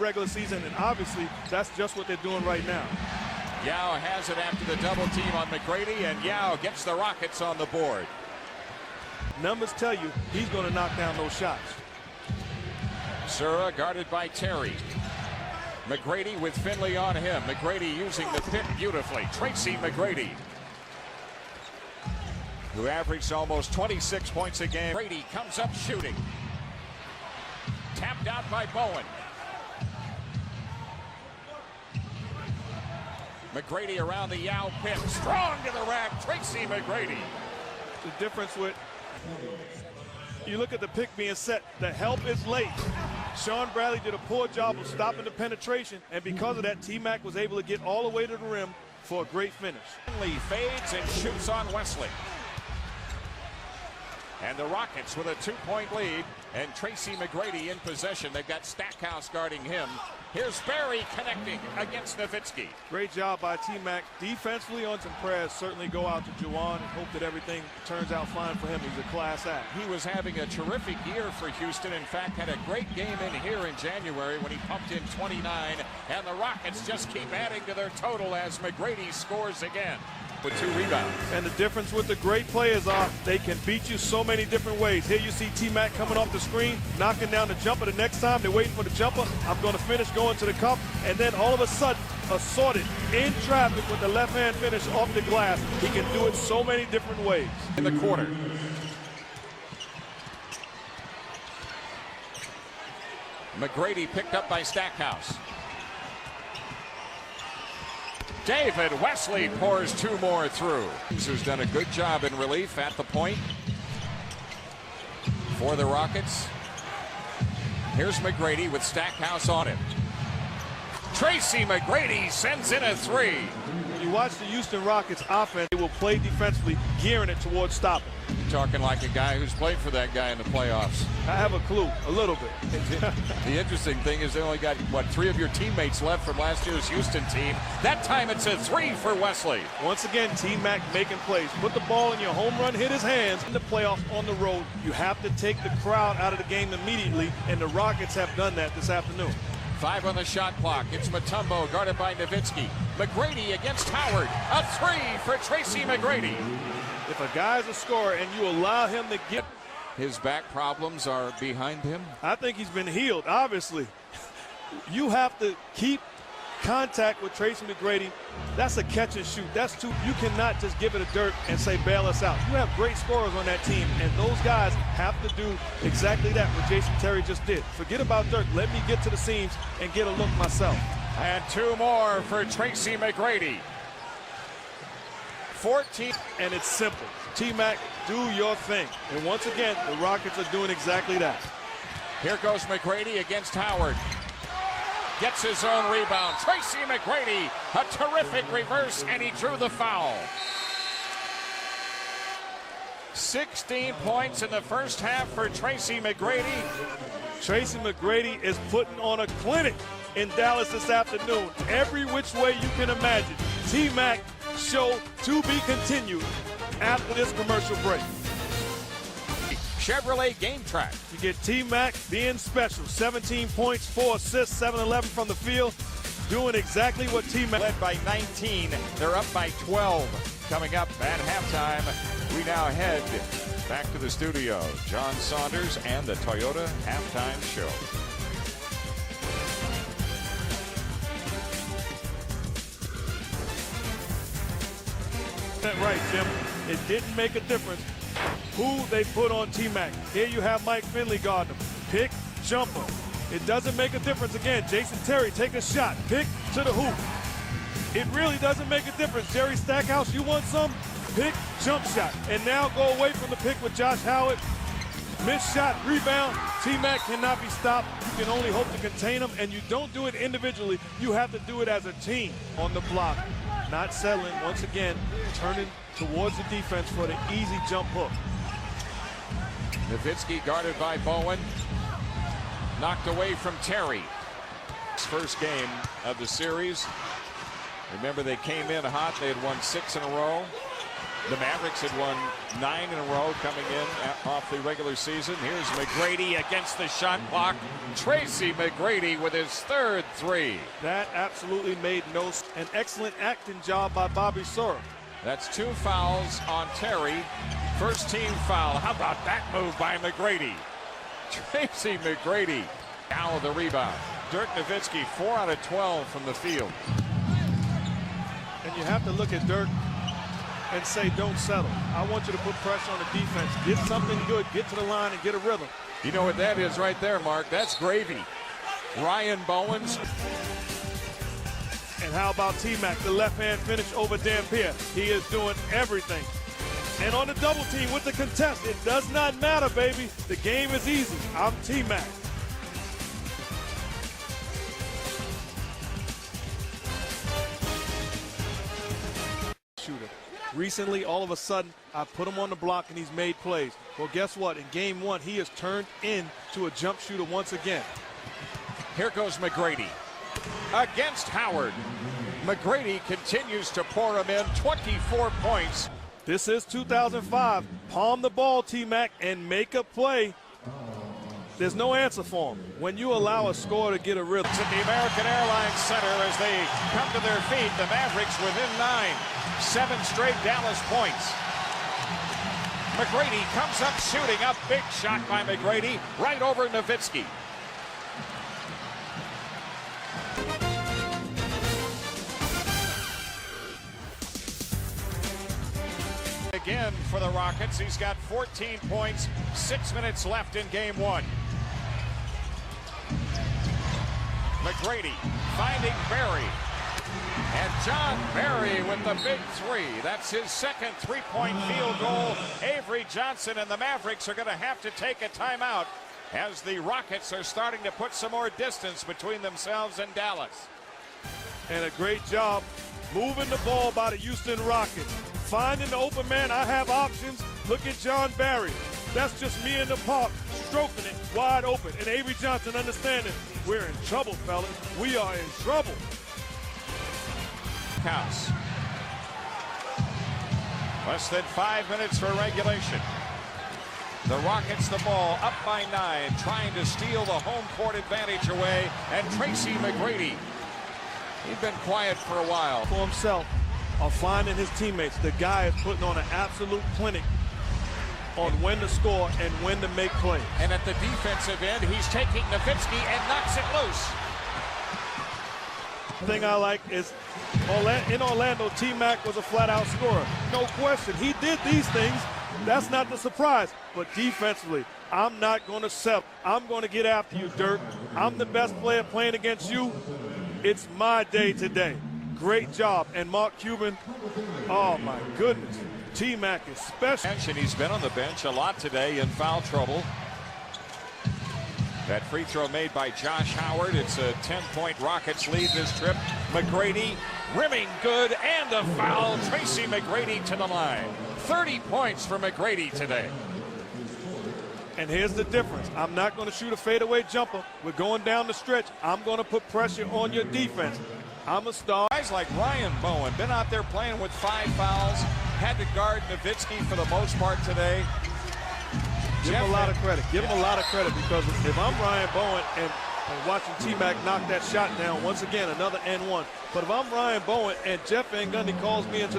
regular season, and obviously that's just what they're doing right now. Yao has it after the double team on McGrady, and Yao gets the Rockets on the board. Numbers tell you he's going to knock down those shots. Sura guarded by Terry. McGrady with Finley on him. McGrady using the pick beautifully. Tracy McGrady, who averaged almost 26 points a game. Brady comes up shooting. Tapped out by Bowen. McGrady around the Yao pin. Strong to the rack. Tracy McGrady. The difference with, you look at the pick being set, the help is late. Sean Bradley did a poor job of stopping the penetration, and because of that, T-Mac was able to get all the way to the rim for a great finish. Finley fades and shoots on Wesley. And the Rockets with a 2-point lead, and Tracy McGrady in possession. They've got Stackhouse guarding him. Here's Barry connecting against Nowitzki. Great job by T-Mac. Defensively on some prayers, certainly go out to Juwan and hope that everything turns out fine for him. He's a class act. He was having a terrific year for Houston. In fact, had a great game in here in January when he pumped in 29, and the Rockets just keep adding to their total as McGrady scores again with 2 rebounds. And the difference with the great players are they can beat you so many different ways. Here you see T-Mac coming off the screen, knocking down the jumper. The next time they're waiting for the jumper, I'm going to finish going to the cup, and then all of a sudden, assorted in traffic with the left-hand finish off the glass. He can do it so many different ways. In the quarter. McGrady picked up by Stackhouse. David Wesley pours 2 more through. Who's done a good job in relief at the point for the Rockets. Here's McGrady with Stackhouse on him. Tracy McGrady sends in a 3. When you watch the Houston Rockets offense, they will play defensively, gearing it towards stopping. Talking like a guy who's played for that guy in the playoffs. I have a clue, a little bit. The interesting thing is they only got, what, 3 of your teammates left from last year's Houston team. That time it's a 3 for Wesley. Once again, T-Mac making plays. Put the ball in your home run, hit his hands. In the playoffs on the road, you have to take the crowd out of the game immediately, and the Rockets have done that this afternoon. 5 on the shot clock. It's Mutombo guarded by Nowitzki. McGrady against Howard. A 3 for Tracy McGrady. If a guy's a scorer and you allow him to get... His back problems are behind him. I think he's been healed, obviously. You have to keep contact with Tracy McGrady. That's a catch and shoot. That's too. You cannot just give it a dirt and say bail us out. You have great scorers on that team, and those guys have to do exactly that, what Jason Terry just did. Forget about Dirk. Let me get to the seams and get a look myself. And 2 more for Tracy McGrady. 14. And it's simple. T-Mac, do your thing. And once again, the Rockets are doing exactly that. Here goes McGrady against Howard. Gets his own rebound. Tracy McGrady, a terrific reverse, and he drew the foul. 16 points in the first half for Tracy McGrady. Tracy McGrady is putting on a clinic in Dallas this afternoon. Every which way you can imagine. T-Mac show to be continued after this commercial break. Chevrolet Game Track. You get T-Mac being special. 17 points, 4 assists, 7-11 from the field. Doing exactly what T-Mac... Led by 19. They're up by 12. Coming up at halftime, we now head back to the studio. John Saunders and the Toyota Halftime Show. Right, Jim. It didn't make a difference who they put on T-Mac. Here you have Mike Finley guarding him. Pick, jumper. It doesn't make a difference. Again, Jason Terry, take a shot. Pick to the hoop. It really doesn't make a difference. Jerry Stackhouse, you want some? Pick, jump shot. And now go away from the pick with Josh Howard. Missed shot, rebound. T-Mac cannot be stopped. You can only hope to contain him, and you don't do it individually. You have to do it as a team on the block. Not settling, once again, turning towards the defense for the easy jump hook. Nowitzki guarded by Bowen. Knocked away from Terry. First game of the series. Remember, they came in hot. They had won 6 in a row. The Mavericks had won 9 in a row coming in off the regular season. Here's McGrady against the shot clock. Tracy McGrady with his third three. That absolutely made no sense. An excellent acting job by Bobby Sura. That's 2 fouls on Terry. First team foul. How about that move by McGrady? Tracy McGrady. Now the rebound. Dirk Nowitzki, 4 out of 12 from the field. And you have to look at Dirk and say, don't settle. I want you to put pressure on the defense. Get something good, get to the line, and get a rhythm. You know what that is right there, Mark? That's gravy. Ryan Bowens. And how about T-Mac, the left-hand finish over Dampier? He is doing everything. And on the double team with the contest, it does not matter, baby. The game is easy. I'm T-Mac. Shooter. Recently, all of a sudden, I put him on the block and he's made plays. Well, guess what? In game 1, he has turned into a jump shooter once again. Here goes McGrady against Howard. McGrady continues to pour him in, 24 points. This is 2005. Palm the ball, T-Mac, and make a play. There's no answer for him. When you allow a scorer to get a rhythm. At the American Airlines Center as they come to their feet, the Mavericks within 9. 7 straight Dallas points. McGrady comes up shooting, a big shot by McGrady right over Nowitzki. Again for the Rockets, he's got 14 points, 6 minutes left in game 1. McGrady finding Barry. And John Barry with the big 3. That's his second 3-point field goal. Avery Johnson and the Mavericks are going to have to take a timeout as the Rockets are starting to put some more distance between themselves and Dallas. And a great job moving the ball by the Houston Rockets. Finding the open man, I have options. Look at John Barry. That's just me in the park, stroking it wide open. And Avery Johnson understanding, we're in trouble, fellas. We are in trouble. House. Less than 5 minutes for regulation. The Rockets the ball up by 9, trying to steal the home court advantage away. And Tracy McGrady, he's been quiet for a while. For himself, or finding his teammates. The guy is putting on an absolute clinic on when to score and when to make plays. And at the defensive end, he's taking Nowitzki and knocks it loose. The thing I like is in Orlando, T-Mac was a flat-out scorer. No question. He did these things. That's not the surprise. But defensively, I'm not going to settle. I'm going to get after you, Dirk. I'm the best player playing against you. It's my day today. Great job. And Mark Cuban, oh, my goodness. T-Mac is special. And he's been on the bench a lot today in foul trouble. That free throw made by Josh Howard. It's a 10-point Rockets lead this trip. McGrady rimming good and a foul. Tracy McGrady to the line. 30 points for McGrady today. And here's the difference. I'm not going to shoot a fadeaway jumper. We're going down the stretch. I'm going to put pressure on your defense. I'm a star. Guys like Ryan Bowen, been out there playing with 5 fouls. Had to guard Nowitzki for the most part today. Give him a lot of credit. Give him a lot of credit, because if I'm Ryan Bowen and watching T-Mac knock that shot down, once again, another N1. But if I'm Ryan Bowen and Jeff Van Gundy calls me into